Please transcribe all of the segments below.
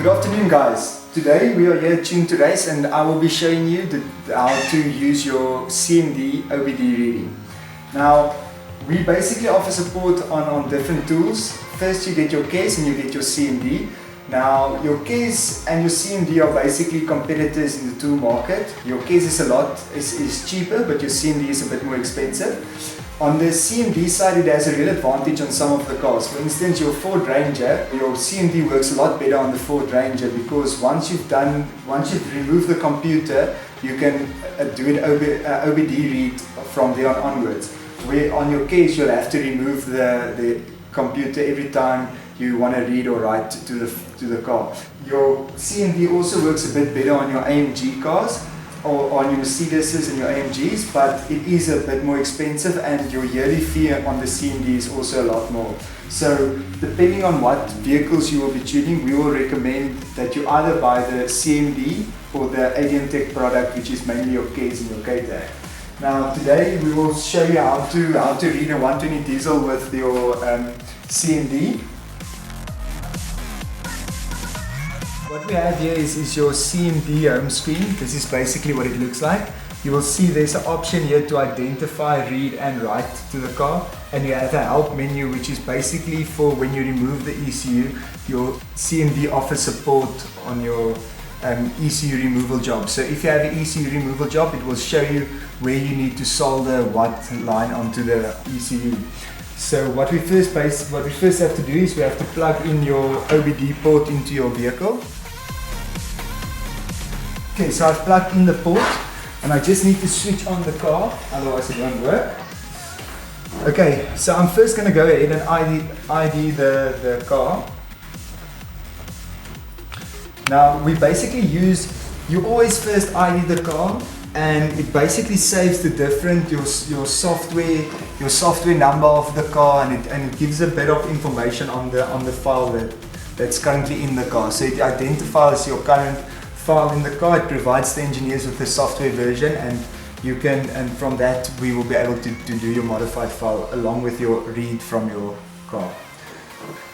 Good afternoon guys. Today we are here at T2R and I will be showing you how to use your CMD OBD reading. Now we basically offer support on different tools. First you get your case and you get your CMD. Now your case and your CMD are basically competitors in the tool market. Your case is cheaper, but your CMD is a bit more expensive. On the CMD side, it has a real advantage on some of the cars. For instance, your Ford Ranger, your CMD works a lot better on the Ford Ranger because once you've removed the computer, you can do an OBD read from there onwards. Where on your case, you'll have to remove the computer every time you want to read or write to the car. Your CMD also works a bit better on your AMG cars, or on your Mercedes and your AMGs, but it is a bit more expensive and your yearly fee on the CMD is also a lot more. So depending on what vehicles you will be tuning, we will recommend that you either buy the CMD or the ADM Tech product, which is mainly your case and your K-tag. Now today we will show you how to read a 120 diesel with your CMD. What we have here is your CMD home screen. This is basically what it looks like. You will see there's an option here to identify, read and write to the car, and you have a help menu which is basically for when you remove the ECU. Your CMD offers support on your ECU removal job. So if you have an ECU removal job, it will show you where you need to solder what line onto the ECU. So what we first have to do is we have to plug in your OBD port into your vehicle. Okay, so I've plugged in the port and I just need to switch on the car, otherwise it won't work. Okay, so I'm first going to go ahead and ID the car. Now we basically you always first ID the car, and it basically saves the different your software number of the car, and it gives a bit of information on the file that's currently in the car. So it identifies your current file in the car. It provides the engineers with the software version, and from that we will be able to do your modified file along with your read from your car.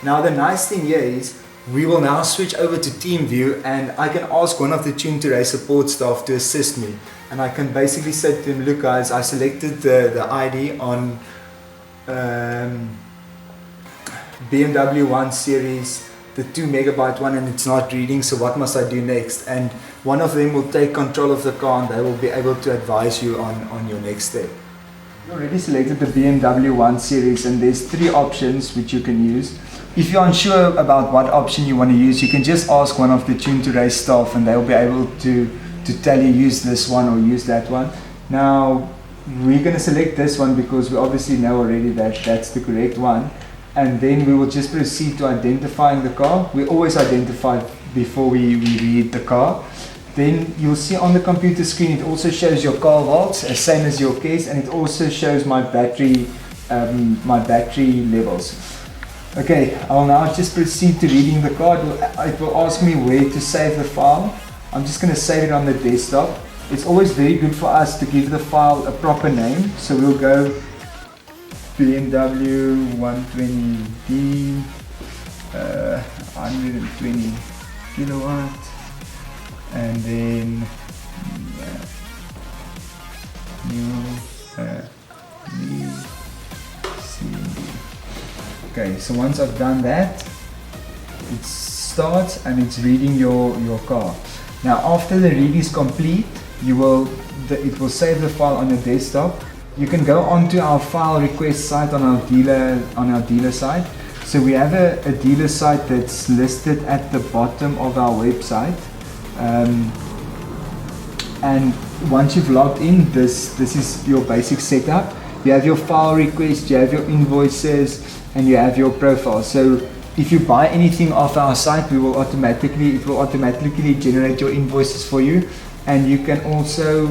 Now the nice thing here is we will now switch over to team view, and I can ask one of the T2R support staff to assist me, and I can basically say to them, look guys, I selected the ID on BMW 1 Series, the 2 megabyte one, and it's not reading, so what must I do next? And one of them will take control of the car and they will be able to advise you on your next step. You already selected the BMW 1 Series, and there's 3 options which you can use. If you're unsure about what option you want to use, you can just ask one of the T2R staff and they'll be able to tell you use this one or use that one. Now we're going to select this one because we obviously know already that that's the correct one, and then we will just proceed to identifying the car. We always identify before we read the car. Then you'll see on the computer screen it also shows your car volts, same as your case, and it also shows my battery levels. Okay, I'll now just proceed to reading the car. It will ask me where to save the file. I'm just going to save it on the desktop. It's always very good for us to give the file a proper name. So we'll go BMW 120D 120 kilowatt, and then new CMD. Okay, so once I've done that, it starts and it's reading your car. Now after the read is complete, it will save the file on your desktop. You can go onto our file request site on our dealer site. So we have a dealer site that's listed at the bottom of our website. And once you've logged in, this is your basic setup. You have your file request, you have your invoices, and you have your profile. So if you buy anything off our site, it will automatically generate your invoices for you, and you can also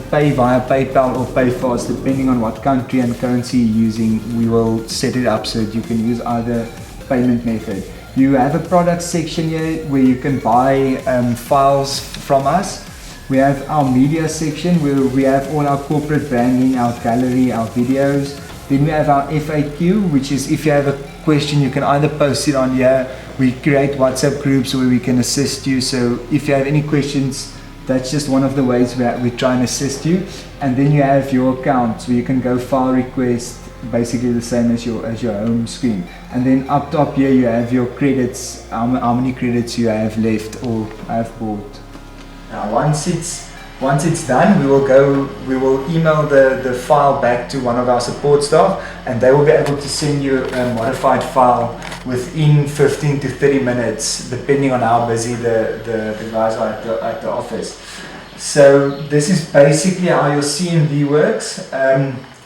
pay via PayPal or PayFast depending on what country and currency you're using. We will set it up so that you can use either payment method. You have a product section here where you can buy files from us. We have our media section where we have all our corporate branding, our gallery, our videos. Then we have our FAQ, which is if you have question, you can either post it on here. We create WhatsApp groups where we can assist you. So if you have any questions, that's just one of the ways where we try and assist you. And then you have your accounts where you can go file request, basically the same as your home screen. And then up top here you have your credits, how many credits you have left or have bought. Now once it's done, we will email the file back to one of our support staff, and they will be able to send you a modified file within 15 to 30 minutes, depending on how busy the guys are at the office. So this is basically how your CMD works.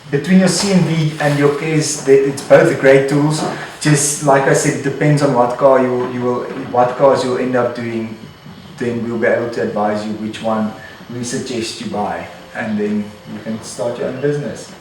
Between your CMD and your case, it's both great tools. Just like I said, it depends on what cars you'll end up doing. Then we'll be able to advise you which one we suggest you buy, and then you can start your own business.